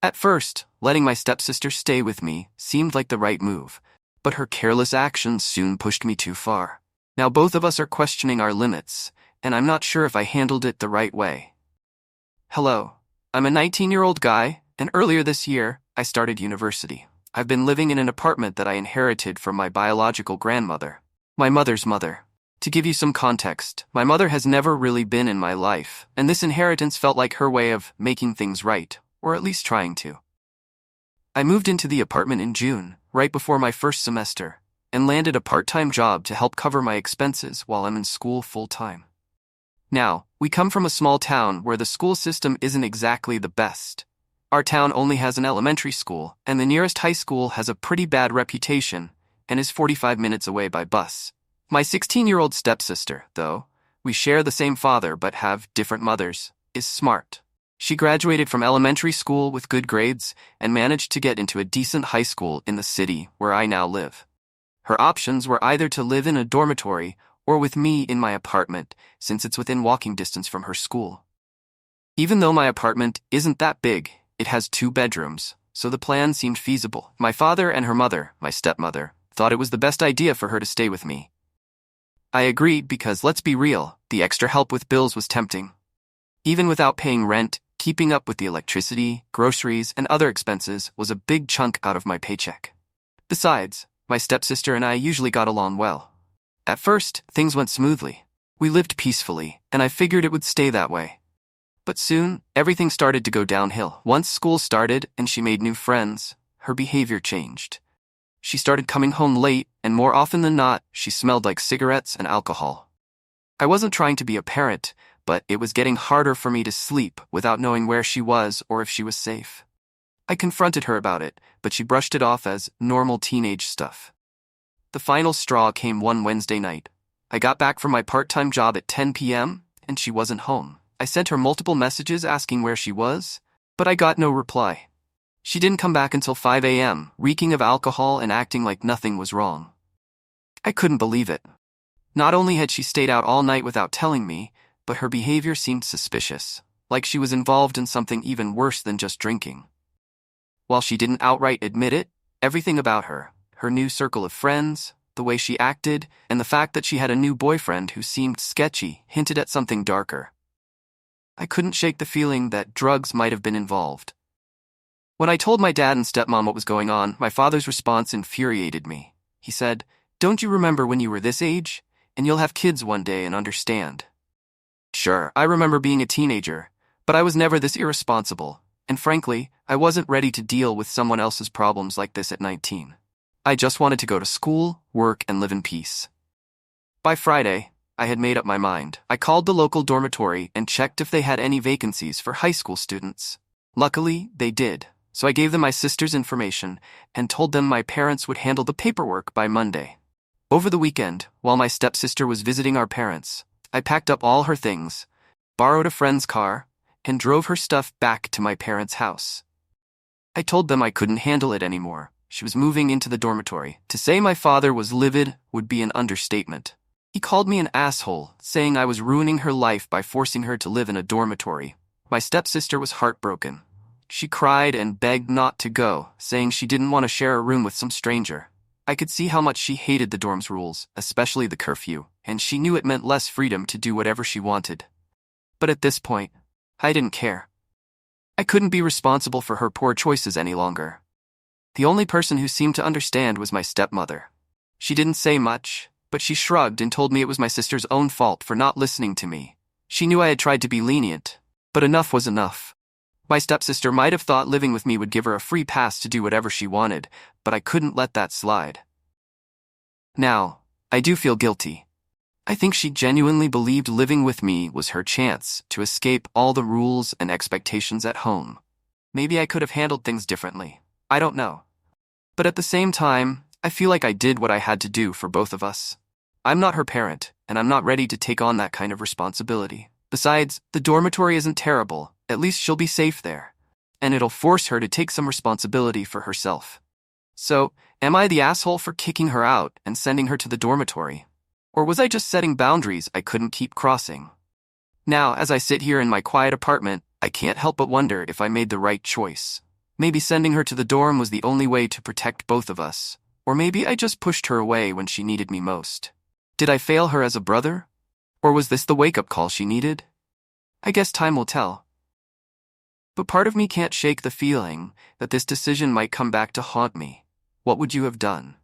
At first, letting my stepsister stay with me seemed like the right move, but her careless actions soon pushed me too far. Now both of us are questioning our limits, and I'm not sure if I handled it the right way. Hello, I'm a 19-year-old guy, and earlier this year, I started university. I've been living in an apartment that I inherited from my biological grandmother, my mother's mother. To give you some context, my mother has never really been in my life, and this inheritance felt like her way of making things right, or at least trying to. I moved into the apartment in June, right before my first semester, and landed a part-time job to help cover my expenses while I'm in school full-time. Now, we come from a small town where the school system isn't exactly the best. Our town only has an elementary school, and the nearest high school has a pretty bad reputation and is 45 minutes away by bus. My 16-year-old stepsister, though, we share the same father but have different mothers, is smart. She graduated from elementary school with good grades and managed to get into a decent high school in the city where I now live. Her options were either to live in a dormitory or with me in my apartment, since it's within walking distance from her school. Even though my apartment isn't that big, it has 2 bedrooms, so the plan seemed feasible. My father and her mother, my stepmother, thought it was the best idea for her to stay with me. I agreed because, let's be real, the extra help with bills was tempting. Even without paying rent, keeping up with the electricity, groceries, and other expenses was a big chunk out of my paycheck. Besides, my stepsister and I usually got along well. At first, things went smoothly. We lived peacefully, and I figured it would stay that way. But soon, everything started to go downhill. Once school started and she made new friends, her behavior changed. She started coming home late, and more often than not, she smelled like cigarettes and alcohol. I wasn't trying to be a parent, but it was getting harder for me to sleep without knowing where she was or if she was safe. I confronted her about it, but she brushed it off as normal teenage stuff. The final straw came one Wednesday night. I got back from my part-time job at 10 p.m., and she wasn't home. I sent her multiple messages asking where she was, but I got no reply. She didn't come back until 5 a.m., reeking of alcohol and acting like nothing was wrong. I couldn't believe it. Not only had she stayed out all night without telling me, but her behavior seemed suspicious, like she was involved in something even worse than just drinking. While she didn't outright admit it, everything about her, her new circle of friends, the way she acted, and the fact that she had a new boyfriend who seemed sketchy, hinted at something darker. I couldn't shake the feeling that drugs might have been involved. When I told my dad and stepmom what was going on, my father's response infuriated me. He said, "Don't you remember when you were this age? And you'll have kids one day and understand." Sure, I remember being a teenager, but I was never this irresponsible, and frankly, I wasn't ready to deal with someone else's problems like this at 19. I just wanted to go to school, work, and live in peace. By Friday, I had made up my mind. I called the local dormitory and checked if they had any vacancies for high school students. Luckily, they did, so I gave them my sister's information and told them my parents would handle the paperwork by Monday. Over the weekend, while my stepsister was visiting our parents, I packed up all her things, borrowed a friend's car, and drove her stuff back to my parents' house. I told them I couldn't handle it anymore. She was moving into the dormitory. To say my father was livid would be an understatement. He called me an asshole, saying I was ruining her life by forcing her to live in a dormitory. My stepsister was heartbroken. She cried and begged not to go, saying she didn't want to share a room with some stranger. I could see how much she hated the dorm's rules, especially the curfew, and she knew it meant less freedom to do whatever she wanted. But at this point, I didn't care. I couldn't be responsible for her poor choices any longer. The only person who seemed to understand was my stepmother. She didn't say much, but she shrugged and told me it was my sister's own fault for not listening to me. She knew I had tried to be lenient, but enough was enough. My stepsister might have thought living with me would give her a free pass to do whatever she wanted, but I couldn't let that slide. Now, I do feel guilty. I think she genuinely believed living with me was her chance to escape all the rules and expectations at home. Maybe I could have handled things differently. I don't know. But at the same time, I feel like I did what I had to do for both of us. I'm not her parent, and I'm not ready to take on that kind of responsibility. Besides, the dormitory isn't terrible. At least she'll be safe there. And it'll force her to take some responsibility for herself. So, am I the asshole for kicking her out and sending her to the dormitory? Or was I just setting boundaries I couldn't keep crossing? Now, as I sit here in my quiet apartment, I can't help but wonder if I made the right choice. Maybe sending her to the dorm was the only way to protect both of us, or maybe I just pushed her away when she needed me most. Did I fail her as a brother? Or was this the wake-up call she needed? I guess time will tell. But part of me can't shake the feeling that this decision might come back to haunt me. What would you have done?